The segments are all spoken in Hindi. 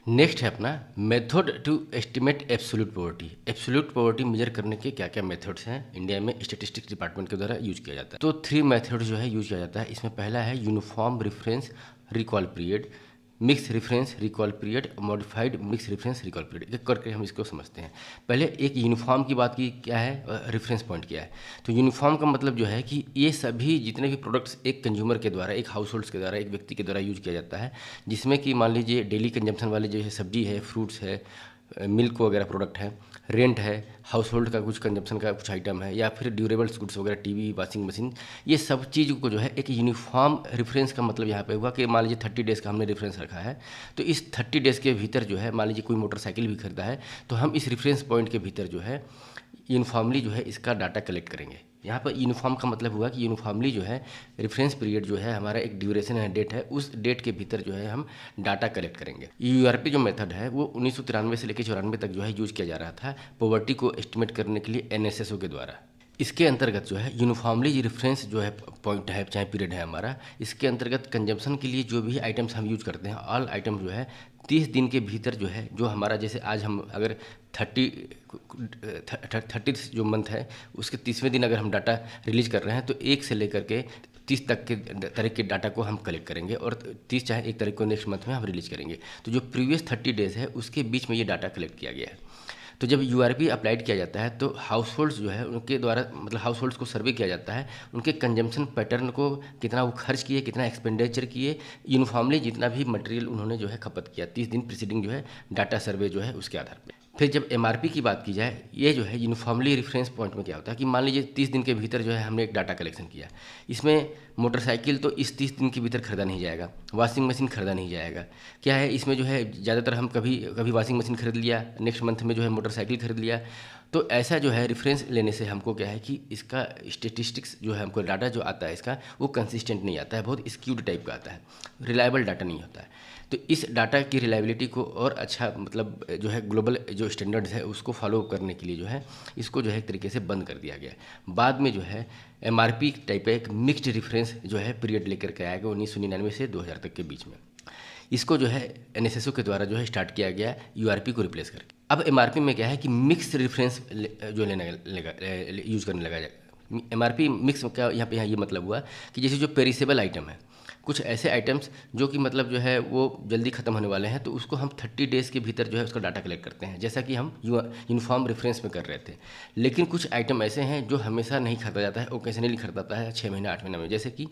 नेक्स्ट है अपना method to estimate absolute poverty. Absolute poverty measure करने के क्या क्या मेथड्स हैं इंडिया में स्टैटिस्टिक्स डिपार्टमेंट के द्वारा यूज किया जाता है। तो 3 मेथड जो है यूज किया जाता है। इसमें पहला है uniform reference recall period, mix reference recall period, modified mix reference recall period. एक करके हम इसको समझते हैं। पहले एक यूनिफॉर्म की बात की, क्या है रेफरेंस पॉइंट क्या है। तो यूनिफॉर्म का मतलब जो है कि ये सभी जितने भी प्रोडक्ट्स एक कंज्यूमर के द्वारा, एक हाउस होल्ड्स के द्वारा, एक व्यक्ति के द्वारा यूज किया जाता है, जिसमें कि मान लीजिए डेली कंजम्पशन वाले जो है सब्जी है, फ्रूट्स है, मिल्क वगैरह प्रोडक्ट है, रेंट है, हाउस होल्ड का कुछ कंजम्पशन का कुछ आइटम है, या फिर ड्यूरेबल्स गुड्स वगैरह, टीवी, वॉशिंग मशीन, ये सब चीज़ को जो है एक यूनिफॉर्म रेफरेंस का मतलब यहाँ पे हुआ कि मान लीजिए 30 डेज़ का हमने रेफरेंस रखा है। तो इस 30 डेज़ के भीतर जो है मान लीजिए कोई मोटरसाइकिल भी खरीदा है, तो हम इस रेफरेंस पॉइंट के भीतर जो है यूनिफॉर्मली जो है इसका डाटा कलेक्ट करेंगे। यहाँ पर यूनिफॉर्म का मतलब हुआ कि यूनिफॉर्मली जो है रेफरेंस पीरियड जो है हमारा एक ड्यूरेशन है, डेट है, उस डेट के भीतर जो है हम डाटा कलेक्ट करेंगे। यूआरपी जो मेथड है वो 1993 से लेकर 94 तक जो है यूज किया जा रहा था पॉवर्टी को एस्टिमेट करने के लिए एनएसएसओ के द्वारा। इसके अंतर्गत जो है यूनिफॉर्मली रेफरेंस जो है पॉइंट है, चाहे पीरियड है हमारा, इसके अंतर्गत कंजम्पशन के लिए जो भी आइटम्स हम यूज करते हैं, ऑल आइटम जो है 30 दिन के भीतर जो है, जो हमारा जैसे आज हम अगर 30 जो मंथ है उसके 30वें दिन अगर हम डाटा रिलीज कर रहे हैं, तो 1 से लेकर के 30 तक के तारीख के डाटा को हम कलेक्ट करेंगे, और 30 चाहे 1 तारीख को नेक्स्ट मंथ में हम रिलीज करेंगे। तो जो प्रीवियस 30 डेज़ है उसके बीच में ये डाटा कलेक्ट किया गया है। तो जब यूआरपी अप्लाइड किया जाता है तो हाउस होल्ड्स जो है उनके द्वारा, मतलब हाउस होल्ड्स को सर्वे किया जाता है, उनके कंजम्पशन पैटर्न को, कितना वो खर्च किए, कितना एक्सपेंडिचर किए, यूनिफॉर्मली जितना भी मटेरियल उन्होंने जो है खपत किया 30 दिन प्रीसीडिंग जो है डाटा सर्वे जो है उसके आधार पर। फिर जब एमआरपी की बात की जाए, ये जो है यूनिफॉर्मली रेफरेंस पॉइंट में क्या होता है कि मान लीजिए 30 दिन के भीतर जो है हमने एक डाटा कलेक्शन किया, इसमें मोटरसाइकिल तो इस 30 दिन के भीतर खरीदा नहीं जाएगा, वॉशिंग मशीन खरीदा नहीं जाएगा। क्या है इसमें जो है ज़्यादातर हम कभी कभी वॉशिंग मशीन खरीद लिया, नेक्स्ट मंथ में जो है मोटरसाइकिल खरीद लिया। तो ऐसा जो है रेफरेंस लेने से हमको क्या है कि इसका स्टेटिस्टिक्स जो है, हमको डाटा जो आता है इसका वो कंसिस्टेंट नहीं आता है, बहुत स्क्यूड टाइप का आता है, रिलायबल डाटा नहीं होता है। तो इस डाटा की रिलायबिलिटी को और अच्छा, मतलब जो है ग्लोबल जो स्टैंडर्ड्स है उसको फॉलो करने के लिए जो है इसको जो है एक तरीके से बंद कर दिया गया है। बाद में जो है एमआरपी टाइप का एक मिक्स्ड रेफरेंस जो है पीरियड लेकर के आया गया 1999 से 2000 तक के बीच में। इसको जो है एनएसएसओ के द्वारा जो है स्टार्ट किया गया यूआरपी को रिप्लेस करके। अब एमआरपी में क्या है कि मिक्स रेफरेंस जो लेने लगा, यूज करने लगा जाएगा। एमआरपी मिक्स क्या यहाँ पे ये मतलब हुआ कि जैसे जो पेरिसेबल आइटम है, कुछ ऐसे आइटम्स जो कि मतलब जो है वो जल्दी ख़त्म होने वाले हैं, तो उसको हम 30 डेज़ के भीतर जो है उसका डाटा कलेक्ट करते हैं, जैसा कि हम यूनिफॉर्म रेफरेंस में कर रहे थे। लेकिन कुछ आइटम ऐसे हैं जो हमेशा नहीं खरीदा जाता है, ओकेजनली खरीदा जाता है 6 महीने 8 महीने में, जैसे कि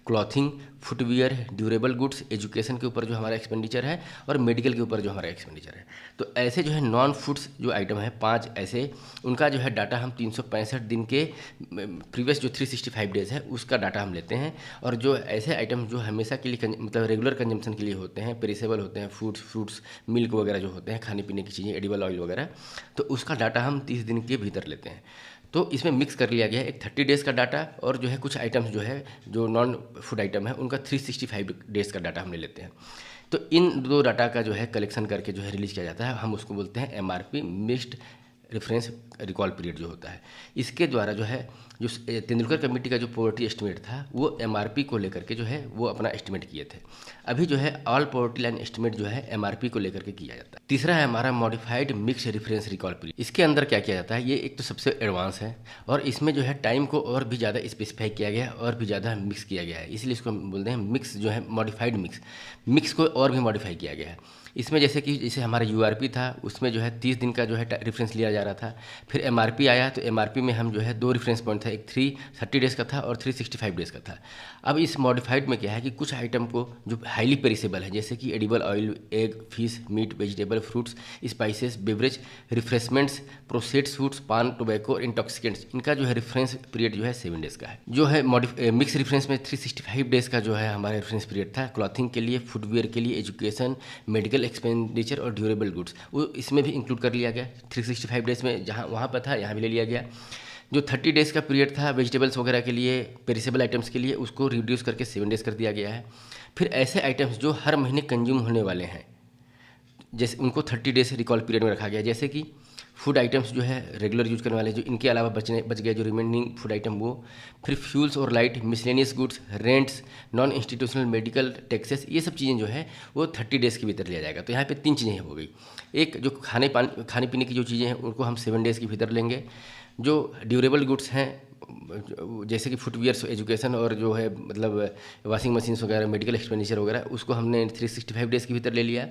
clothing, footwear, durable goods, education के ऊपर जो हमारा एक्सपेंडिचर है, और मेडिकल के ऊपर जो हमारा एक्सपेंडिचर है। तो ऐसे जो है नॉन फूड्स जो आइटम है 5 ऐसे, उनका जो है डाटा हम 365 दिन के प्रीवियस जो 365 डेज़ है उसका डाटा हम लेते हैं। और जो ऐसे आइटम जो हमेशा के लिए मतलब रेगुलर कंजम्पशन के लिए होते हैं, पेरिसेबल होते हैं, फ्रूट्स, मिल्क वगैरह जो होते हैं, खाने पीने की चीज़ें, एडिबल ऑयल वगैरह, तो उसका डाटा हम 30 दिन के भीतर लेते हैं। तो इसमें मिक्स कर लिया गया है एक 30 डेज़ का डाटा, और जो है कुछ आइटम्स जो है जो नॉन फूड आइटम है उनका 365 डेज़ का डाटा हम ले लेते हैं। तो इन 2 डाटा का जो है कलेक्शन करके जो है रिलीज़ किया जाता है, हम उसको बोलते हैं MRP mixed reference recall period जो होता है। इसके द्वारा जो है जो तेंदुलकर कमेटी का जो पॉवर्टी एस्टिमेट था वो एमआरपी को लेकर के जो है वो अपना एस्टिमेट किए थे। अभी जो है ऑल पॉवर्टी लाइन एस्टिमेट जो है एमआरपी को लेकर के किया जाता है। तीसरा है हमारा modified mix reference recall period. इसके अंदर क्या किया जाता है, ये एक तो सबसे एडवांस है, और इसमें जो है टाइम को और भी ज़्यादा स्पेसिफाई किया गया है और भी ज़्यादा मिक्स किया गया है, इसलिए इसको हम बोलते हैं मिक्स जो है मॉडिफाइड मिक्स को और भी मॉडिफाई किया गया है। इसमें जैसे हमारा यूआरपी था उसमें जो है 30 दिन का जो है रेफरेंस लिया जा रहा था। फिर एमआरपी आया तो एमआरपी में हम जो है 2 रेफरेंस पॉइंट था, एक 30 डेज़ का था और 365 डेज़ का था। अब इस मॉडिफाइड में क्या है कि कुछ आइटम को जो हाईली पेरिसेबल है, जैसे कि edible oil, egg, fish, meat, vegetable, fruits, spices, beverage, refreshments, processed foods, paan, tobacco, intoxicants, इनका जो है रेफरेंस पीरियड जो है 7 डेज़ का है। जो है मिक्स रेफरेंस में 365 डेज़ का जो है हमारा रेफरेंस पीरियड था, क्लॉथिंग के लिए, फुटवियर के लिए, एजुकेशन, मेडिकल एक्सपेंडिचर और ड्यूरेबल गुड्स, वो इसमें भी इंक्लूड कर लिया गया। 365 डेज़ में जहाँ वहाँ पर था यहाँ भी ले लिया गया। जो 30 डेज़ का पीरियड था वेजिटेबल्स वगैरह के लिए, पेरिसेबल आइटम्स के लिए, उसको रिड्यूस करके 7 डेज़ कर दिया गया है। फिर ऐसे आइटम्स जो हर महीने कंज्यूम होने वाले हैं, जैसे उनको 30 डेज़ रिकॉल पीरियड में रखा गया, जैसे कि फूड आइटम्स जो है रेगुलर यूज करने वाले, जो इनके अलावा बच गया जो रिमेनिंग फूड आइटम वो। फिर फ्यूल्स और light, miscellaneous goods, rents, non institutional medical taxes, ये सब चीज़ें जो है वो 30 डेज़ के भीतर लिया जाएगा। तो यहाँ पे 3 चीज़ें हो गई। एक जो खाने पीने की जो चीज़ें हैं उनको हम 7 डेज़ के भीतर लेंगे। जो ड्यूरेबल गुड्स हैं जैसे कि फुटवियर्स, एजुकेशन और जो है मतलब वॉशिंग मशीन्स वगैरह, मेडिकल एक्सपेंडिचर वगैरह, उसको हमने 365 डेज़ के भीतर ले लिया।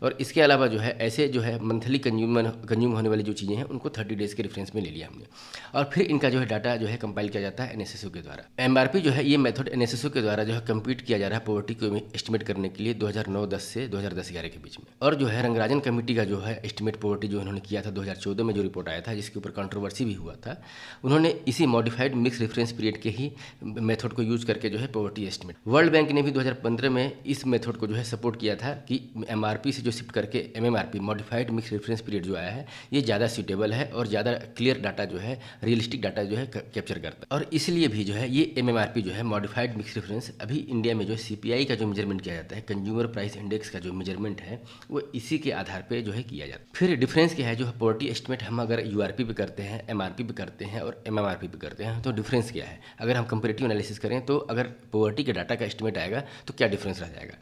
और इसके अलावा जो है ऐसे जो है मंथली कंज्यूम होने वाली जो चीज़ें हैं उनको 30 डेज़ के रेफरेंस में ले लिया हमने। और फिर इनका जो है डाटा जो है कंपाइल किया जाता है एनएसएसओ के द्वारा। एमआरपी जो है ये मेथड एनएसएसओ के द्वारा जो है कंप्लीट किया जा रहा है पॉवर्टी को एस्टिमेट करने के लिए 2009-10 से 2010-11 के बीच में। और जो है रंगराजन कमेटी का जो है एस्टिमेट पॉवर्टी जो उन्होंने किया था 2014 में जो रिपोर्ट आया था, जिसके ऊपर कंट्रोवर्सी भी हुआ था, उन्होंने इसी मॉडिफाइड मिक्स रेफरेंस पीरियड के ही मेथड को यूज करके जो है पॉवर्टी एस्टिमेट। वर्ल्ड बैंक ने भी 2015 में इस मेथड को जो है सपोर्ट किया था कि एमआरपी से जो शिफ्ट करके एमएमआरपी मॉडिफाइड मिक्स रेफरेंस पीरियड जो आया है ये ज़्यादा सूटेबल है और ज़्यादा क्लियर डाटा जो है, रियलिस्टिक डाटा जो है कैप्चर करता है। और इसलिए भी जो है ये एमएमआरपी जो है मॉडिफाइड मिक्स रेफरेंस अभी इंडिया में जो सीपीआई का जो मेजरमेंट किया जाता है, कंज्यूमर प्राइस इंडेक्स का जो मेजरमेंट है, वो इसी के आधार पर जो है किया जाता है। फिर डिफरेंस क्या है, जो पॉवर्टी एस्टिमेट हम अगर यूआरपी पे करते हैं, एमआरपी पे करते हैं और एमएमआरपी पे करते हैं, तो डिफरेंस क्या है। अगर हम कंपेरेटिव एनालिसिस करें तो अगर पॉवर्टी के डाटा का एस्टिमेट आएगा तो क्या डिफरेंस रह जाएगा।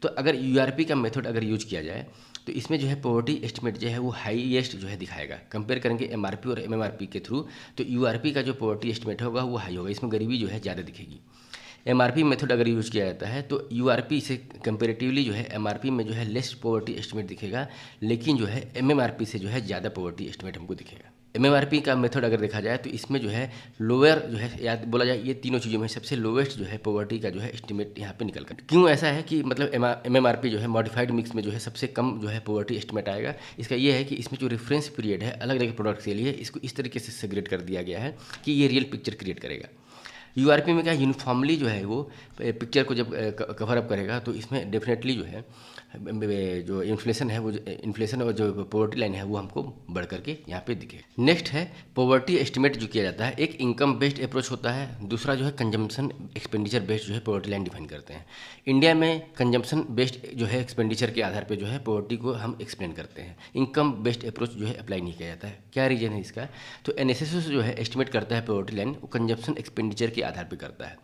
तो अगर यूआरपी का मेथड अगर यूज किया जाए तो इसमें जो है पॉवर्टी एस्टिमेट जो है वो हाईएस्ट जो है दिखाएगा। कंपेयर करेंगे एमआरपी और एमएमआरपी के थ्रू, तो यूआरपी का जो पॉवर्टी एस्टिमेट होगा वो हाई होगा, इसमें गरीबी जो है ज़्यादा दिखेगी। एमआरपी मेथड अगर यूज किया जाता है तो यूआरपी से कंपेरेटिवली जो है एमआरपी में जो है लेस पॉवर्टी एस्टिमेट दिखेगा, लेकिन जो है एमएमआरपी से जो है ज़्यादा पॉवर्टी एस्टिमेट हमको दिखेगा। एमएमआरपी का मेथड अगर देखा जाए तो इसमें जो है लोअर जो है, याद बोला जाए ये तीनों चीज़ों में सबसे लोवेस्ट जो है पॉवर्टी का जो है एस्टिमेट यहाँ पे निकल कर। क्यों ऐसा है कि मतलब एमएमआरपी जो है मॉडिफाइड मिक्स में जो है सबसे कम जो है पॉवर्टी एस्टिमेट आएगा। इसका ये है कि इसमें जो रेफरेंस पीरियड है अलग अलग प्रोडक्ट के लिए, इसको इस तरीके से सेग्रेट कर दिया गया है कि ये रियल पिक्चर क्रिएट करेगा। यूआरपी में क्या यूनिफॉर्मली जो है वो पिक्चर को जब कवर अप करेगा तो इसमें डेफिनेटली जो है जो इन्फ्लेशन है, वो इन्फ्लेशन और जो पॉवर्टी लाइन है वो हमको बढ़ करके यहाँ पे दिखे। नेक्स्ट है पॉवर्टी एस्टिमेट जो किया जाता है, एक इनकम बेस्ड अप्रोच होता है, दूसरा जो है कंजम्पशन एक्सपेंडिचर बेस्ड जो है पॉवर्टी लाइन डिफाइन करते हैं। इंडिया में कंजम्पशन बेस्ड जो है एक्सपेंडिचर के आधार पर जो है पॉवर्टी को हम एक्सप्लेन करते हैं, इनकम बेस्ड अप्रोच जो है अप्लाई नहीं किया जाता है। क्या रीजन है इसका, तो एनएसएसओ जो है एस्टिमेट करता है पॉवर्टी लाइन, वो कंजम्पशन एक्सपेंडिचर के आधार पर करता है।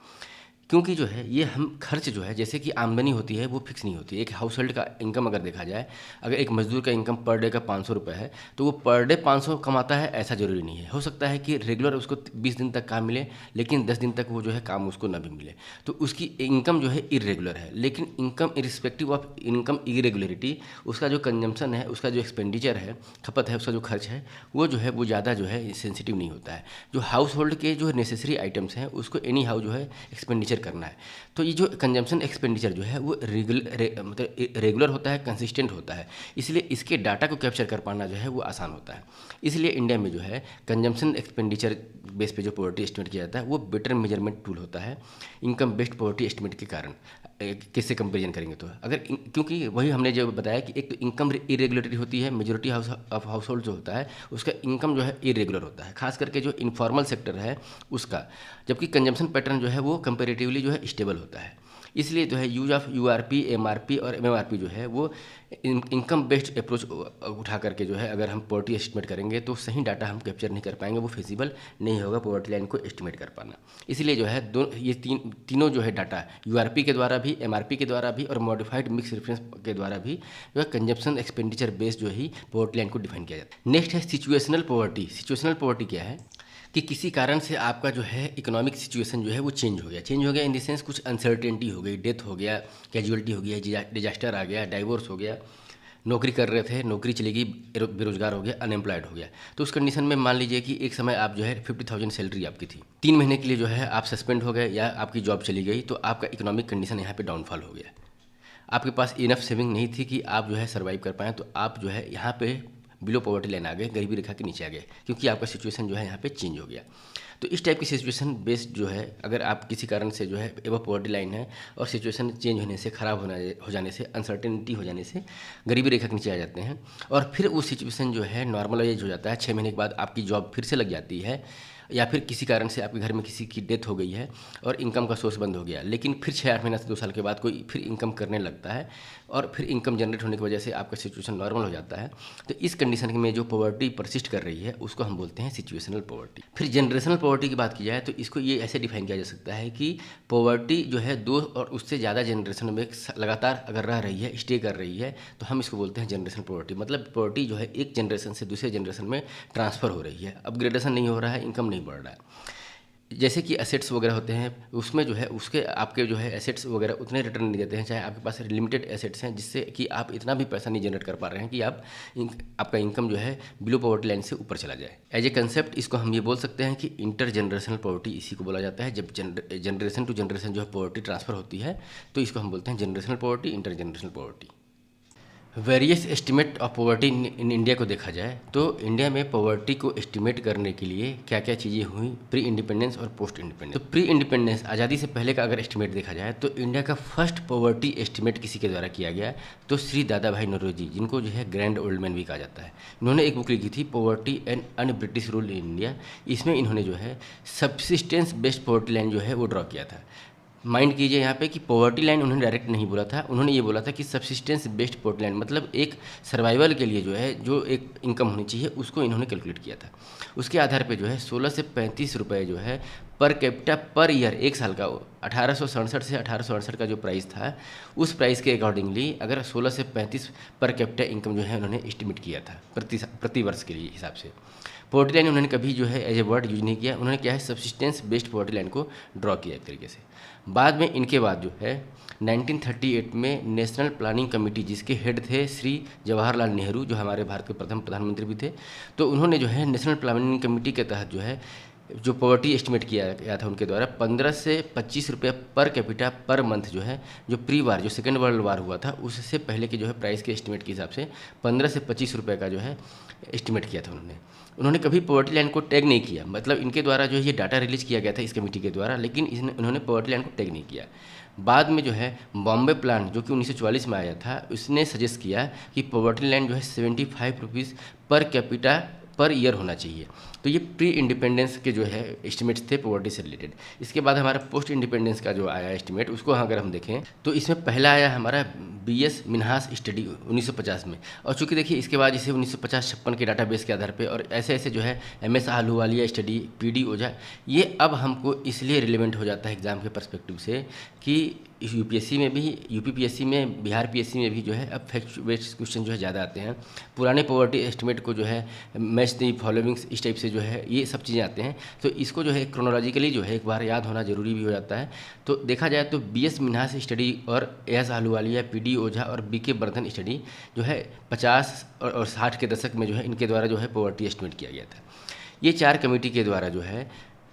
क्योंकि जो है ये हम खर्च जो है, जैसे कि आमदनी होती है वो फिक्स नहीं होती है। एक हाउस होल्ड का इनकम अगर देखा जाए, अगर एक मजदूर का इनकम पर डे का 500 रुपये है तो वो पर डे 500 कमाता है ऐसा ज़रूरी नहीं है। हो सकता है कि रेगुलर उसको 20 दिन तक काम मिले, लेकिन 10 दिन तक वो जो है काम उसको ना भी मिले, तो उसकी इनकम जो है इरेगुलर है। लेकिन income irrespective of income irregularity, उसका जो कंजम्पशन है, उसका जो एक्सपेंडिचर है, खपत है, उसका जो खर्च है, वो जो है वो ज़्यादा जो है सेंसिटिव नहीं होता है। जो हाउस होल्ड के जो नेसेसरी आइटम्स हैं उसको एनी हाउ जो है एक्सपेंडिचर करना है। तो ये जो कंजम्पशन एक्सपेंडिचर जो है वो रेगुलर होता है, कंसिस्टेंट होता है, इसलिए इसके डाटा को कैप्चर कर पाना जो है वो आसान होता है। इसलिए इंडिया में जो है कंजम्पशन एक्सपेंडिचर बेस पे जो पॉवर्टी एस्टिमेट किया जाता है वो बेटर मेजरमेंट टूल होता है इनकम बेस्ड पॉवर्टी एस्टिमेट के कारण। किससे कंपेरिजन करेंगे तो अगर क्योंकि वही हमने जो बताया कि एक तो इनकम इरेगुलरिटी होती है, मेजोरिटी हाउस होल्ड जो होता है उसका इनकम जो है इरेगुलर होता है, खास करके जो इनफॉर्मल सेक्टर है उसका, जबकि कंजम्पशन पैटर्न जो है वो कंपेरेटिवली जो है स्टेबल होता है। इसलिए जो है यूज ऑफ यूआरपी, एमआरपी और एमएमआरपी जो है वो इनकम बेस्ड अप्रोच उठा करके जो है अगर हम पॉवर्टी एस्टिमेट करेंगे तो सही डाटा हम कैप्चर नहीं कर पाएंगे, वो फिजिबल नहीं होगा पॉवर्टी लाइन को एस्टिमेट कर पाना। इसलिए जो है ये तीनों जो है डाटा यूआरपी के द्वारा भी, एमआरपी के द्वारा भी और मॉडिफाइड मिक्स रेफरेंस के द्वारा भी जो है कंजम्पशन एक्सपेंडिचर बेस्ड जो ही पॉवर्टी लाइन को डिफाइन किया जाता है। नेक्स्ट है सिचुएशनल पॉवर्टी। सिचुएशनल पॉवर्टी क्या है कि किसी कारण से आपका जो है इकोनॉमिक सिचुएशन जो है वो चेंज हो गया इन द सेंस कुछ अनसर्टेनिटी हो गई, डेथ हो गया, कैजुअलिटी हो गया, डिजास्टर आ गया, डाइवोर्स हो गया, नौकरी कर रहे थे, नौकरी चली गई, बेरोजगार हो गया, अनएम्प्लॉयड हो गया। तो उस कंडीशन में मान लीजिए कि एक समय आप जो है 50,000 सैलरी आपकी थी, 3 महीने के लिए जो है आप सस्पेंड हो गए या आपकी जॉब चली गई, तो आपका इकोनॉमिक कंडीशन यहाँ पे डाउनफॉल हो गया। आपके पास इनफ सेविंग नहीं थी कि आप जो है सर्वाइव कर पाएँ, तो आप जो है यहाँ पे बिलो पॉवर्टी लाइन आ गए, गरीबी रेखा के नीचे आ गए, क्योंकि आपका सिचुएशन जो है यहाँ पे चेंज हो गया। तो इस टाइप की सिचुएशन बेस्ड जो है अगर आप किसी कारण से जो है एबव पॉवर्टी लाइन है और सिचुएशन चेंज होने से, ख़राब हो जाने से, अनसर्टेनिटी हो जाने से गरीबी रेखा के नीचे आ जाते हैं, और फिर वो सिचुएशन जो है नॉर्मलाइज हो जाता है। 6 महीने के बाद आपकी जॉब फिर से लग जाती है, या फिर किसी कारण से आपके घर में किसी की डेथ हो गई है और इनकम का सोर्स बंद हो गया, लेकिन फिर 6-8 महीना से 2 साल के बाद कोई फिर इनकम करने लगता है और फिर इनकम जनरेट होने की वजह से आपका सिचुएशन नॉर्मल हो जाता है, तो इस कंडीशन में जो पॉवर्टी परसिस्ट कर रही है उसको हम बोलते हैं सिचुएशनल पॉवर्टी। फिर जनरेशनल पॉवर्टी की बात की जाए तो इसको ये ऐसे डिफाइन किया जा सकता है कि पॉवर्टी जो है 2 और उससे ज़्यादा जनरेशन में लगातार अगर रह रही है, स्टे कर रही है, तो हम इसको बोलते हैं जनरेशनल पॉवर्टी। मतलब पॉवर्टी जो है एक जनरेशन से दूसरे जनरेशन में ट्रांसफ़र हो रही है, अपग्रेडेशन नहीं हो रहा है, इनकम नहीं बढ़ रहा है। जैसे कि एसेट्स वगैरह होते हैं, उसमें जो है उसके आपके जो है एसेट्स वगैरह उतने रिटर्न नहीं देते हैं, चाहे आपके पास लिमिटेड एसेट्स हैं जिससे कि आप इतना भी पैसा नहीं जनरेट कर पा रहे हैं कि आपका इनकम जो है बिलो पॉवर्टी लाइन से ऊपर चला जाए। एज ए कंसेप्ट इसको हम ये बोल सकते हैं कि इंटर जनरेशनल पॉवर्टी इसी को बोला जाता है। जब जनरेशन टू जनरेशन जो है पॉवर्टी ट्रांसफ़र होती है तो इसको हम बोलते हैं generational poverty, inter generational poverty. Various estimate of poverty in India को देखा जाए तो इंडिया में पॉवर्टी को एस्टिमेट करने के लिए क्या क्या चीज़ें हुई प्री इंडिपेंडेंस और पोस्ट इंडिपेंडेंस। तो प्री इंडिपेंडेंस आज़ादी से पहले का अगर एस्टिमेट देखा जाए तो इंडिया का फर्स्ट पॉवर्टी एस्टिमेट किसी के द्वारा किया गया तो श्री दादा भाई नौरोजी, जिनको जो है ग्रैंड ओल्ड मैन भी कहा जाता है। इन्होंने एक बुक लिखी थी poverty and un British rule in India. इसमें इन्होंने जो है सब्सिस्टेंस बेस्ड पॉवर्टी लाइन जो है वो ड्रॉ किया था। माइंड कीजिए यहाँ पे कि पॉवर्टी लाइन उन्होंने डायरेक्ट नहीं बोला था, उन्होंने ये बोला था कि सब्सिस्टेंस बेस्ड पॉवर्टी लाइन, मतलब एक सर्वाइवल के लिए जो है जो एक इनकम होनी चाहिए उसको इन्होंने कैलकुलेट किया था। उसके आधार पे जो है 16 से 35 रुपये जो है पर कैपिटा पर ईयर, एक साल का 1867 से 1868 का जो प्राइस था उस प्राइस के अकॉर्डिंगली अगर 16 से 35 पर कैपिटा इनकम जो है उन्होंने एस्टिमेट किया था प्रति वर्ष के लिए हिसाब से। पॉवर्टी लाइन उन्होंने कभी जो है एज ए वर्ड यूज नहीं किया, उन्होंने क्या है सब्सिस्टेंस बेस्ड पॉवर्टी लाइन को ड्रॉ किया एक तरीके से। बाद में इनके बाद जो है 1938 में नेशनल प्लानिंग कमेटी, जिसके हेड थे श्री जवाहरलाल नेहरू, जो हमारे भारत के प्रथम प्रधानमंत्री भी थे, तो उन्होंने जो है नेशनल प्लानिंग कमेटी के तहत जो है जो पॉवर्टी एस्टिमेट किया गया था उनके द्वारा 15 से 25 रुपये पर कैपिटा पर मंथ जो है जो प्री वार जो सेकेंड वर्ल्ड वार हुआ था उससे पहले के जो है प्राइस के एस्टिमेट के हिसाब से 15 से 25 रुपये का जो है एस्टिमेट किया था उन्होंने कभी पॉवर्टी लाइन को टैग नहीं किया। मतलब इनके द्वारा जो ये डाटा रिलीज किया गया था इस कमेटी के द्वारा, लेकिन उन्होंने पॉवर्टी लाइन को टैग नहीं किया। बाद में जो है बॉम्बे प्लान जो कि 1944 में आया था, उसने सजेस्ट किया कि पॉवर्टी लाइन जो है 75 rupees per capita per year होना चाहिए। तो ये प्री इंडिपेंडेंस के जो है एस्टिमेट्स थे पॉवर्टी से रिलेटेड। इसके बाद हमारा पोस्ट इंडिपेंडेंस का जो आया एस्टिमेट, उसको अगर हम देखें तो इसमें पहला आया हमारा बीएस मिन्हास स्टडी 1950 में। और चूँकि देखिए इसके बाद इसे 1950-56 के डाटाबेस के आधार पे और ऐसे ऐसे जो है एमएस आहलूवालिया स्टडी, पीडी ओझा, ये अब हमको इसलिए रिलेवेंट हो जाता है एग्ज़ाम के पर्सपेक्टिव से कि यूपीएससी में भी, यूपीपीएससी में, बिहार पीएससी में भी जो है अब फैक्ट बेस्ड क्वेश्चन जो है ज़्यादा आते हैं। पुराने पॉवर्टी एस्टिमेट को जो है मैच दी फॉलोइंग्स इस टाइप से जो है ये सब चीज़ें आते हैं, तो इसको जो है क्रोनोलॉजिकली जो है एक बार याद होना जरूरी भी हो जाता है। तो देखा जाए तो बीएस मिन्हास स्टडी और एस आहलूवालिया, पीडी ओझा और बीके बर्धन स्टडी जो है 50 और 60 के दशक में जो है इनके द्वारा जो है पॉवर्टी एस्टिमेट किया गया था। ये 4 कमेटी के द्वारा जो है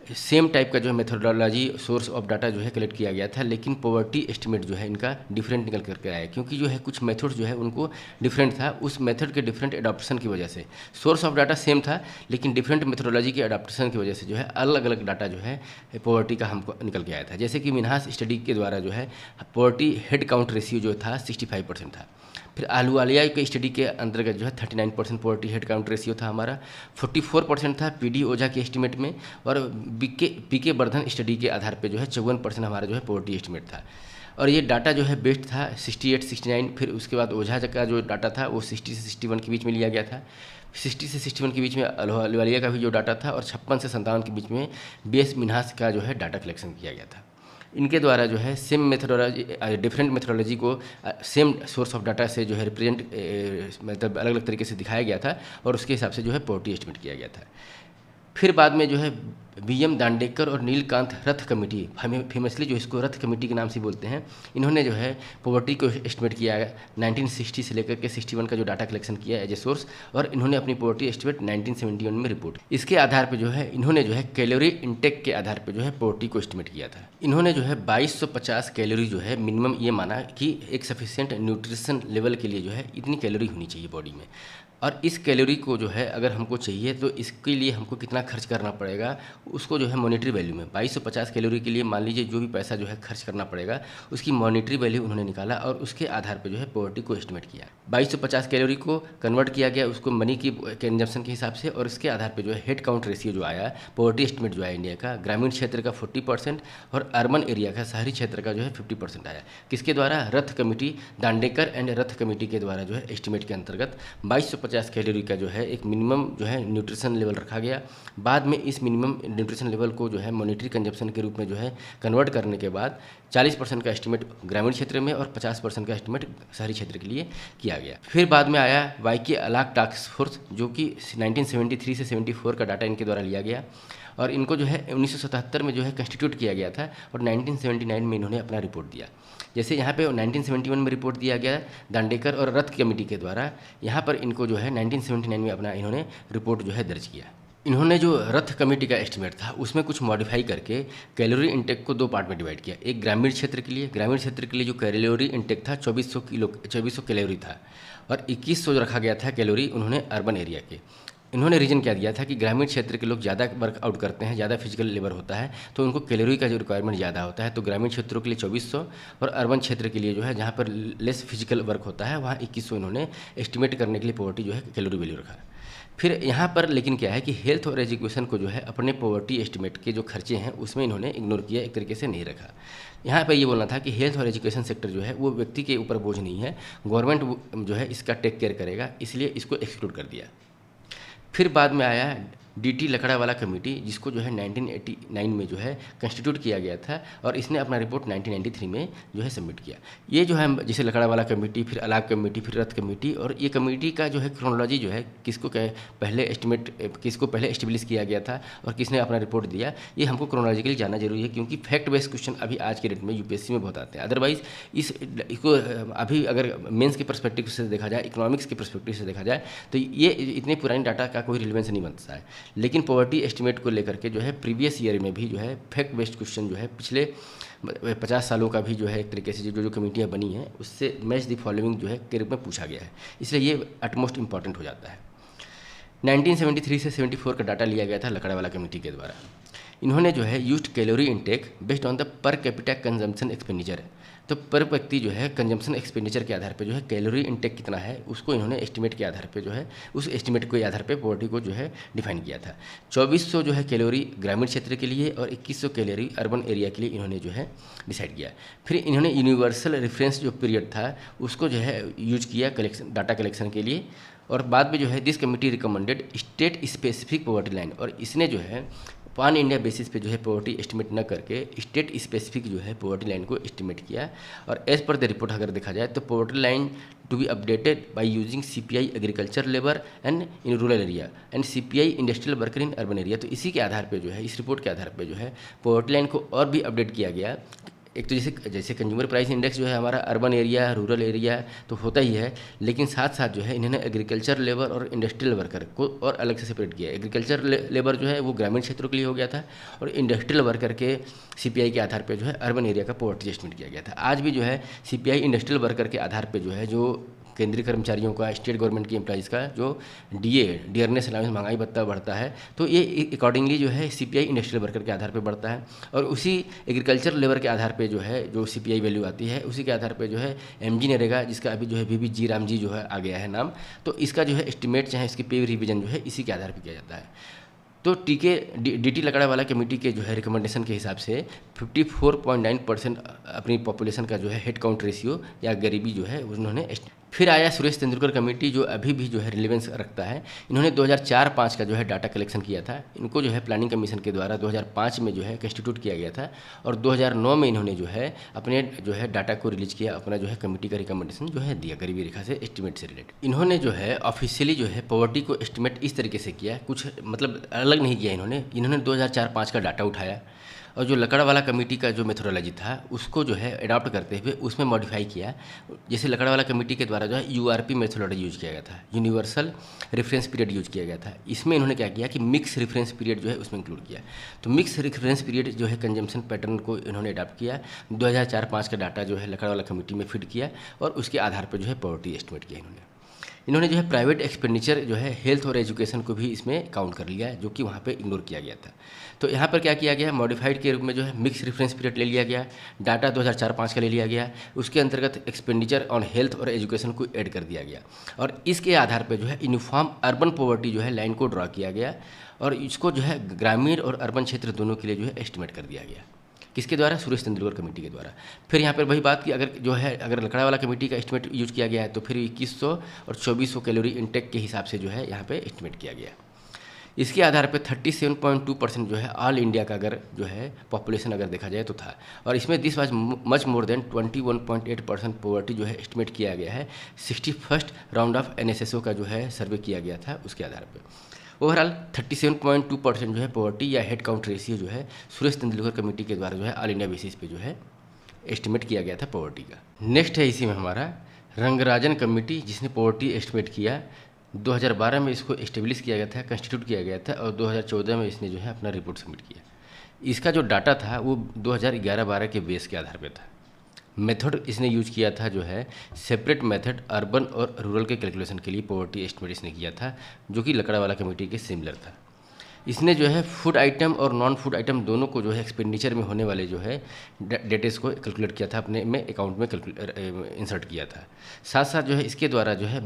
सेम टाइप का जो है मेथोडोलॉजी, सोर्स ऑफ डाटा जो है कलेक्ट किया गया था, लेकिन पॉवर्टी एस्टिमेट जो है इनका डिफरेंट निकल करके आया, क्योंकि जो है कुछ मेथड जो है उनको डिफरेंट था। उस मेथड के डिफरेंट एडाप्टेशन की वजह से सोर्स ऑफ डाटा सेम था, लेकिन डिफरेंट मेथोडोलॉजी के एडाप्टेशन की वजह से जो है अलग अलग डाटा जो है पॉवर्टी का हमको निकल के आया था। जैसे कि मिन्हास स्टडी के द्वारा जो है पॉवर्टी हेड काउंट रेशियो जो था 65% था। फिर आहलूवालिया के स्टडी के अंतर्गत जो है 39% पॉवर्टी हेड काउंट रेशियो था हमारा, 44% था पीडी ओझा के एस्टिमेट में, और पीके बर्धन स्टडी के आधार पे जो है 54% हमारा जो है पॉवर्टी एस्टिमेट था। और ये डाटा जो है बेस्ड था 68, 69। फिर उसके बाद ओझा का जो डाटा था वो 60 से 61 के बीच में लिया गया था। 60 से 61 के बीच में आहलूवालिया का भी जो डाटा था, और 56 से 57 के बीच में बीएस मिन्हास का जो है डाटा कलेक्शन किया गया था। इनके द्वारा जो है सेम मेथोडोलॉजी, डिफरेंट मेथोडोलॉजी को सेम सोर्स ऑफ डाटा से जो है रिप्रेजेंट मतलब अलग अलग तरीके से दिखाया गया था, और उसके हिसाब से जो है पॉवर्टी एस्टिमेट किया गया था। फिर बाद में जो है वीएम दांडेकर और नीलकांत रथ कमेटी, फेमसली जो इसको रथ कमेटी के नाम से बोलते हैं, इन्होंने जो है पॉवर्टी को एस्टिमेट किया 1960 से लेकर के 61 का जो डाटा कलेक्शन किया एज ए सोर्स, और इन्होंने अपनी पॉवर्टी एस्टिमेट 1971 में रिपोर्ट। इसके आधार पे जो है इन्होंने जो है कैलोरी इंटेक के आधार पे जो है पॉवर्टी को एस्टिमेट किया था। इन्होंने जो है 2250 कैलोरी जो है मिनिमम ये माना कि एक सफिशिएंट न्यूट्रिशन लेवल के लिए जो है इतनी कैलोरी होनी चाहिए बॉडी में, और इस कैलोरी को जो है अगर हमको चाहिए तो इसके लिए हमको कितना खर्च करना पड़ेगा उसको जो है मॉनेटरी वैल्यू में 2250 कैलोरी के लिए मान लीजिए जो भी पैसा जो है खर्च करना पड़ेगा उसकी मॉनेटरी वैल्यू उन्होंने निकाला और उसके आधार पर जो है पॉवर्टी को एस्टिमेट किया। 2250 कैलोरी को कन्वर्ट किया गया उसको मनी की कंजम्पशन के हिसाब से और इसके आधार पर जो है हेड काउंट रेशियो जो आया पॉवर्टी एस्टिमेट जो आया इंडिया का ग्रामीण क्षेत्र का 40% और अर्बन एरिया का शहरी क्षेत्र का जो है 50% आया। किसके द्वारा? रथ committee, Dandekar and Rath committee के द्वारा जो है एस्टिमेट के अंतर्गत 2250 कैलोरी का जो है एक मिनिमम जो है न्यूट्रिशन लेवल रखा गया। बाद में इस मिनिमम न्यूट्रिशन लेवल को जो है मॉनेटरी कंजप्शन के रूप में जो है कन्वर्ट करने के बाद 40% का एस्टिमेट ग्रामीण क्षेत्र में और 50% का एस्टिमेट शहरी क्षेत्र के लिए किया गया। फिर बाद में आया वाईके अलाक टास्क फोर्स जो कि 1973 से 74 का डाटा इनके द्वारा लिया गया और इनको जो है 1977 में जो है कंस्टिट्यूट किया गया था और 1979 में इन्होंने अपना रिपोर्ट दिया। जैसे यहाँ पे 1971 में रिपोर्ट दिया गया दांडेकर और रथ कमेटी के द्वारा, यहाँ पर इनको जो है 1979 में अपना इन्होंने रिपोर्ट जो है दर्ज किया। इन्होंने जो रथ कमेटी का एस्टिमेट था उसमें कुछ मॉडिफाई करके कैलोरी इंटेक को 2 पार्ट में डिवाइड किया। एक ग्रामीण क्षेत्र के लिए जो कैलोरी इंटेक था 2400 कैलोरी था और 2100 जो रखा गया था कैलोरी उन्होंने अर्बन एरिया के। इन्होंने रीजन क्या दिया था कि ग्रामीण क्षेत्र के लोग ज़्यादा वर्कआउट करते हैं, ज़्यादा फिजिकल लेबर होता है तो उनको कैलोरी का जो रिक्वायरमेंट ज़्यादा होता है, तो ग्रामीण क्षेत्रों के लिए 2400 और अर्बन क्षेत्र के लिए जो है जहाँ पर लेस फिजिकल वर्क होता है वहाँ 2100 इन्होंने एस्टिमेट करने के लिए पॉवर्टी जो है कैलोरी वैल्यू रखा। फिर यहाँ पर लेकिन क्या है कि हेल्थ और एजुकेशन को जो है अपने पॉवर्टी एस्टिमेट के जो खर्चे हैं उसमें इन्होंने इग्नोर किया, एक तरीके से नहीं रखा। यहाँ पर ये बोलना था कि हेल्थ और एजुकेशन सेक्टर जो है वो व्यक्ति के ऊपर बोझ नहीं है, गवर्नमेंट जो है इसका टेक केयर करेगा, इसलिए इसको एक्सक्लूड कर दिया। फिर बाद में आया डीटी लकड़ावाला कमेटी जिसको जो है 1989 में जो है कंस्टिट्यूट किया गया था और इसने अपना रिपोर्ट 1993 में जो है सबमिट किया। ये जो है जैसे लकड़ावाला कमेटी, फिर अलाग कमेटी, फिर रथ कमेटी और ये कमेटी का जो है क्रोनोलॉजी जो है किसको पहले एस्टेब्लिश किया गया था और किसने अपना रिपोर्ट दिया, ये हमको क्रोनोलॉजिकली जानना जरूरी है क्योंकि फैक्ट बेस्ड क्वेश्चन अभी आज के डेट में यूपीएससी में बहुत आते हैं। अदरवाइज इसको अभी अगर मेंस के पर्सपेक्टिव से देखा जाए, इकोनॉमिक्स के पर्सपेक्टिव से देखा जाए तो ये इतने पुराने डाटा का कोई रिलेवेंस नहीं बनता है। लेकिन पॉवर्टी एस्टिमेट को लेकर के जो है प्रीवियस ईयर में भी जो है फैक्ट बेस्ड क्वेश्चन जो है पिछले 50 सालों का भी जो है एक तरीके से जो कमेटियाँ बनी हैं उससे मैच द फॉलोइंग जो है के रूप में पूछा गया है, इसलिए ये अटमोस्ट इंपॉर्टेंट हो जाता है। 1973 से 74 का डाटा लिया गया था लकड़ावाला कमेटी के द्वारा। इन्होंने जो है used calorie intake based on the per capita consumption expenditure, तो पर व्यक्ति जो है कंजम्पशन एक्सपेंडिचर के आधार पे जो है कैलोरी इंटेक कितना है उसको इन्होंने एस्टिमेट के आधार पे जो है उस एस्टिमेट के आधार पे पॉवर्टी को जो है डिफाइन किया था। 2400 जो है कैलोरी ग्रामीण क्षेत्र के लिए और 2100 कैलोरी अर्बन एरिया के लिए इन्होंने जो है डिसाइड किया। फिर इन्होंने यूनिवर्सल रेफरेंस जो पीरियड था उसको जो है यूज किया डाटा कलेक्शन के लिए और बाद में जो है this committee recommended state specific poverty line, और इसने जो है पान इंडिया बेसिस पे जो है पॉवर्टी एस्टिमेट न करके स्टेट स्पेसिफिक जो है पॉवर्टी लाइन को एस्टिमेट किया। और एज पर द रिपोर्ट अगर देखा जाए तो poverty line to be updated by using CPI agriculture labour and in rural area and CPI industrial worker in urban area. तो इसी के आधार पे जो है इस रिपोर्ट के आधार पे जो है पॉवर्टी लाइन को और भी अपडेट किया गया। एक तो जैसे कंज्यूमर प्राइस इंडेक्स जो है हमारा अर्बन एरिया रूरल एरिया तो होता ही है, लेकिन साथ साथ जो है इन्होंने एग्रीकल्चर लेबर और इंडस्ट्रियल वर्कर को और अलग से सेपरेट किया। एग्रीकल्चर लेबर जो है वो ग्रामीण क्षेत्रों के लिए हो गया था और इंडस्ट्रियल वर्कर के सीपीआई के आधार पे जो है अर्बन एरिया का पॉवर्टी एस्टिमेट किया गया था। आज भी जो है सीपीआई इंडस्ट्रियल वर्कर के आधार पे जो है जो केंद्रीय कर्मचारियों का, स्टेट गवर्नमेंट की एम्प्लॉइज़ का जो डियरनेस अलाउंस महंगाई भत्ता बढ़ता है तो ये अकॉर्डिंगली जो है सीपीआई इंडस्ट्रियल वर्कर के आधार पे बढ़ता है और उसी एग्रीकल्चर लेबर के आधार पे जो है जो सीपीआई वैल्यू आती है उसी के आधार पे जो है एमजी नरेगा, जिसका अभी जो है बीबी राम जी जो है आ गया है नाम, तो इसका जो है एस्टिमेट चाहे इसकी पे रिवीजन जो है इसी के आधार पर किया जाता है। तो डीटी लकड़ावाला कमेटी के जो है रिकमेंडेशन के हिसाब से 54.9% अपनी पॉपुलेशन का जो है हेड काउंट रेशियो या गरीबी जो है उन्होंने। फिर आया सुरेश तेंदुलकर कमेटी जो अभी भी जो है रिलेवेंस रखता है। इन्होंने 2004-05 का जो है डाटा कलेक्शन किया था। इनको जो है प्लानिंग कमीशन के द्वारा 2005 में जो है कंस्टिट्यूट किया गया था और 2009 में इन्होंने जो है अपने जो है डाटा को रिलीज किया, अपना जो है कमेटी का रिकमेंडेशन जो है दिया गरीबी रेखा से एस्टिमेट से रिलेटेड। इन्होंने जो है ऑफिशियली जो है पॉवर्टी को एस्टिमेट इस तरीके से किया, कुछ मतलब अलग नहीं किया। इन्होंने 2004-05 का डाटा उठाया और जो लकड़ावाला कमेटी का जो मेथोडोलॉजी था उसको जो है अडॉप्ट करते हुए उसमें मॉडिफाई किया। जैसे लकड़ावाला कमेटी के द्वारा जो है यूआरपी मेथोडोलॉजी यूज किया गया था, यूनिवर्सल रेफरेंस पीरियड यूज किया गया था। इसमें इन्होंने क्या किया कि मिक्स रेफरेंस पीरियड जो है उसमें इंक्लूड किया। तो मिक्स रेफरेंस पीरियड जो है कंजम्पशन पैटर्न को इन्होंने अडॉप्ट किया। 2004-05 का डाटा जो है लकड़ावाला कमेटी में फिट किया और उसके आधार पर जो है पॉवर्टी एस्टिमेट किया इन्होंने। इन्होंने जो है प्राइवेट एक्सपेंडिचर जो है हेल्थ और एजुकेशन को भी इसमें काउंट कर लिया है, जो कि वहाँ पे इग्नोर किया गया था। तो यहाँ पर क्या किया गया, मॉडिफाइड के रूप में जो है मिक्स रेफरेंस पीरियड ले लिया गया, डाटा 2004-05 का ले लिया गया, उसके अंतर्गत एक्सपेंडिचर ऑन हेल्थ और एजुकेशन को ऐड कर दिया गया और इसके आधार पर जो है यूनिफॉर्म अर्बन पॉवर्टी जो है लाइन को ड्रा किया गया और इसको जो है ग्रामीण और अर्बन क्षेत्र दोनों के लिए जो है एस्टिमेट कर दिया गया। किसके द्वारा? सुरेश तेंदुलकर कमेटी के द्वारा। फिर यहाँ पर वही बात कि अगर लकड़ावाला कमेटी का एस्टिमेट यूज किया गया है तो फिर 2100 और 2400 कैलोरी इंटेक के हिसाब से जो है यहाँ पे एस्टिमेट किया गया। इसके आधार पे 37.2% जो है ऑल इंडिया का अगर जो है पॉपुलेशन अगर देखा जाए तो था और इसमें this was much more than 21.8% poverty जो है एस्टिमेट किया गया है 61st राउंड ऑफ NSSO का जो है सर्वे किया गया था उसके आधार पे। ओवरऑल 37.2% जो है पॉवर्टी या हेड काउंट रेशियो जो है सुरेश तेंदुलकर कमेटी के द्वारा जो है ऑल इंडिया बेसिस पे जो है एस्टिमेट किया गया था पॉवर्टी का। नेक्स्ट है इसी में हमारा रंगराजन कमेटी, जिसने पॉवर्टी एस्टिमेट किया 2012 में इसको एस्टेब्लिश किया गया था, कंस्टिट्यूट किया गया था और 2014 में इसने जो है अपना रिपोर्ट सबमिट किया। इसका जो डाटा था वो 2011-12 के बेस के आधार पे था। मेथड इसने यूज किया था जो है सेपरेट मेथड अर्बन और रूरल के कैलकुलेशन के लिए पॉवर्टी एस्टिमेट इसने किया था, जो कि लकड़ावाला कमेटी के सिमिलर था। इसने जो है फूड आइटम और नॉन फूड आइटम दोनों को जो है एक्सपेंडिचर में होने वाले जो है डेटेस को कैलकुलेट किया था, अपने में अकाउंट में इंसर्ट किया था। साथ साथ जो है इसके द्वारा जो है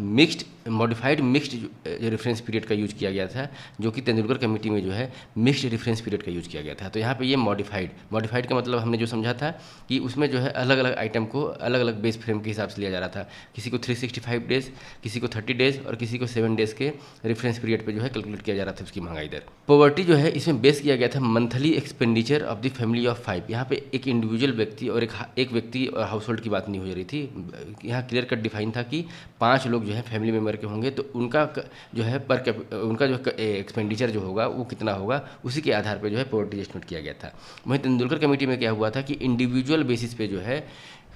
मॉडिफाइड मिक्स्ड रेफरेंस पीरियड का यूज किया गया था, जो कि तेंदुलकर कमेटी में जो है मिक्स्ड रेफरेंस पीरियड का यूज किया गया था। तो यहाँ पे ये मॉडिफाइड का मतलब हमने जो समझा था कि उसमें जो है अलग अलग आइटम को अलग अलग बेस फ्रेम के हिसाब से लिया जा रहा था। किसी को 365 डेज, किसी को 30 डेज और किसी को 7 डेज के रेफरेंस पीरियड पर जो है कैलकुलेट किया जा रहा था उसकी महंगाई दर। पॉवर्टी जो है इसमें बेस किया गया था monthly expenditure of the family of 5। यहाँ पे एक इंडिविजुअल व्यक्ति और एक व्यक्ति और हाउस होल्ड की बात नहीं हो रही थी, यहाँ क्लियर कट डिफाइन था कि 5 लोग जो है फैमिली मेम्बर के होंगे तो उनका जो है उनका जो एक्सपेंडिचर जो होगा वो कितना होगा, उसी के आधार पर जो है पॉवर्टी एस्टिमेट किया गया था। वहीं तेंदुलकर कमेटी में क्या हुआ था कि इंडिविजुअल बेसिस पे जो है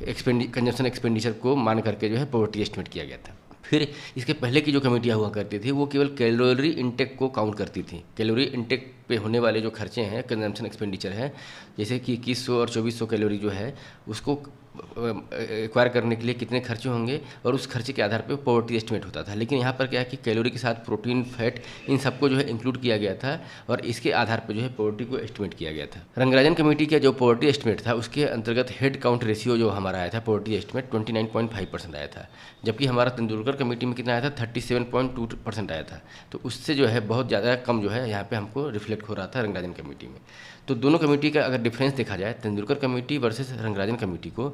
कंजम्पशन एक्सपेंडिचर को मान करके जो है पॉवर्टी एस्टिमेट किया गया था। फिर इसके पहले की जो कमेटियाँ हुआ करती थी वो केवल कैलोरी इंटेक को काउंट करती थी। कैलोरी इंटेक पे होने वाले जो खर्चे हैं, कंजम्पशन एक्सपेंडिचर है, जैसे कि 2100 और 2400 कैलोरी जो है उसको एक्वायर करने के लिए कितने खर्चे होंगे और उस खर्चे के आधार पे पॉवर्टी एस्टिमेट होता था। लेकिन यहाँ पर क्या है कि कैलोरी के साथ प्रोटीन, फैट, इन सबको जो है इंक्लूड किया गया था और इसके आधार पर जो है पॉवर्टी को एस्टिमेट किया गया था। रंगराजन कमेटी का जो पॉवर्टी एस्टिमेट था उसके अंतर्गत हेड काउंट रेशियो जो हमारा आया था पॉवर्टी एस्टिमेट 29.5% आया था, जबकि हमारा तेंदुलकर कमेटी में कितना आया था 37.2% आया था। तो उससे जो है बहुत ज़्यादा कम जो है यहाँ पर हमको रिफ्लेक्ट हो रहा था रंगराजन कमेटी में। तो दोनों कमेटी का अगर डिफरेंस देखा जाए Tendulkar committee versus Rangarajan committee को,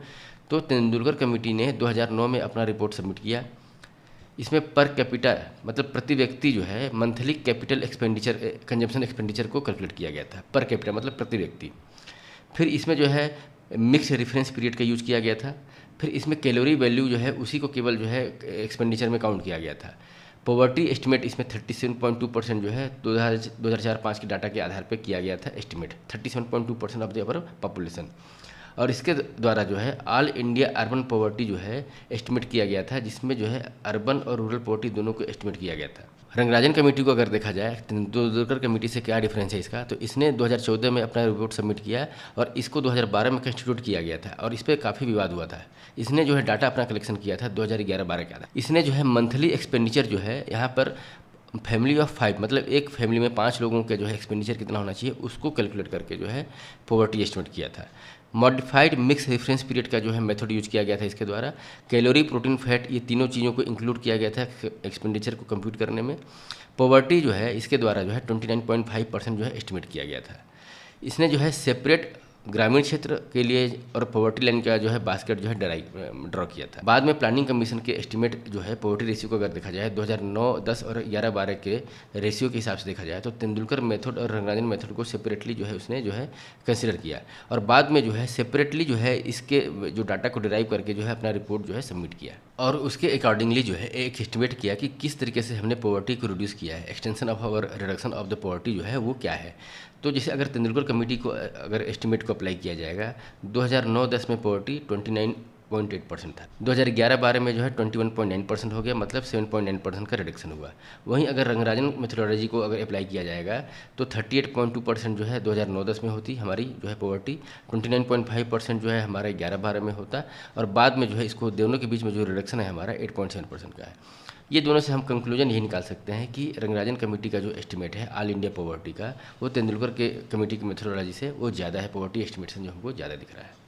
तो तेंदुलकर कमेटी ने 2009 में अपना रिपोर्ट सबमिट किया। इसमें पर कैपिटा मतलब प्रति व्यक्ति जो है monthly capital expenditure consumption expenditure को कैलकुलेट किया गया था, पर कैपिटा मतलब प्रति व्यक्ति। फिर इसमें जो है मिक्स रेफरेंस पीरियड का यूज किया गया था। फिर इसमें कैलोरी वैल्यू जो है उसी को केवल जो है एक्सपेंडिचर में काउंट किया गया था। पॉवर्टी एस्टिमेट इसमें 37.2% जो है 2004-05 के डाटा के आधार पर किया गया था estimate, 37.2% of the our population. और इसके द्वारा जो है ऑल इंडिया अर्बन पॉवर्टी जो है एस्टिमेट किया गया था, जिसमें जो है अर्बन और रूरल पॉवर्टी दोनों को एस्टिमेट किया गया था। रंगराजन कमेटी को अगर देखा जाए तेंदुलकर कमेटी से क्या डिफरेंस है इसका, तो इसने 2014 में अपना रिपोर्ट सबमिट किया और इसको 2012 में कंस्टिट्यूट किया गया था और इस पर काफ़ी विवाद हुआ था। इसने जो है डाटा अपना कलेक्शन किया था 2011-12 के आधार। इसने जो है मंथली एक्सपेंडिचर जो है यहाँ पर फैमिली ऑफ 5 मतलब एक फैमिली में 5 लोगों के जो है एक्सपेंडिचर कितना होना चाहिए उसको कैलकुलेट करके जो है पॉवर्टी एस्टिमेट किया था। मॉडिफाइड मिक्स रेफरेंस पीरियड का जो है मेथड यूज किया गया था इसके द्वारा। कैलोरी, प्रोटीन, फैट ये तीनों चीज़ों को इंक्लूड किया गया था एक्सपेंडिचर को कंप्यूट करने में। पॉवर्टी जो है इसके द्वारा जो है 29.5% जो है एस्टिमेट किया गया था। इसने जो है सेपरेट ग्रामीण क्षेत्र के लिए और पॉवर्टी लाइन का जो है बास्केट जो है ड्रॉ किया था। बाद में प्लानिंग कमीशन के एस्टिमेट जो है पॉवर्टी रेशियो को अगर देखा जाए 2009, 10 और 11-12 के रेशियो के हिसाब से देखा जाए तो तेंदुलकर मेथड और रंगराजन मेथड को सेपरेटली जो है उसने जो है कंसिडर किया और बाद में जो है सेपरेटली जो है इसके जो डाटा को डिराइव करके जो है अपना रिपोर्ट जो है सबमिट किया और उसके अकॉर्डिंगली जो है एक एस्टिमेट किया कि किस तरीके से हमने पॉवर्टी को रिड्यूस किया है, एक्सटेंशन ऑफ और रिडक्शन ऑफ द पॉवर्टी जो है वो क्या है। तो जैसे अगर तेंदुलकर कमेटी को अगर एस्टिमेट को अप्लाई किया जाएगा 2009-10 में पॉवर्टी 0.8% था। 2011-12 में जो है 21.9% हो गया, मतलब 7.9% का रिडक्शन हुआ। वहीं अगर रंगराजन मेथोडोलॉजी को अगर अप्लाई किया जाएगा तो 38.2% जो है 2009-10 में होती हमारी जो है पॉवर्टी, 29.5% जो है हमारा 11-12 में होता, और बाद में जो है इसको दोनों के बीच में जो रिडक्शन है हमारा 8.7% का है। ये दोनों से हम कंक्लूजन यही निकाल सकते हैं कि रंगराजन कमेटी का जो एस्टिमेट है ऑल इंडिया पॉवर्टी का, वो तेंदुलकर के कमेटी की मेथोडोलॉजी से वो ज़्यादा है, पॉवर्टी एस्टिमेशन जो हमको ज़्यादा दिख रहा है।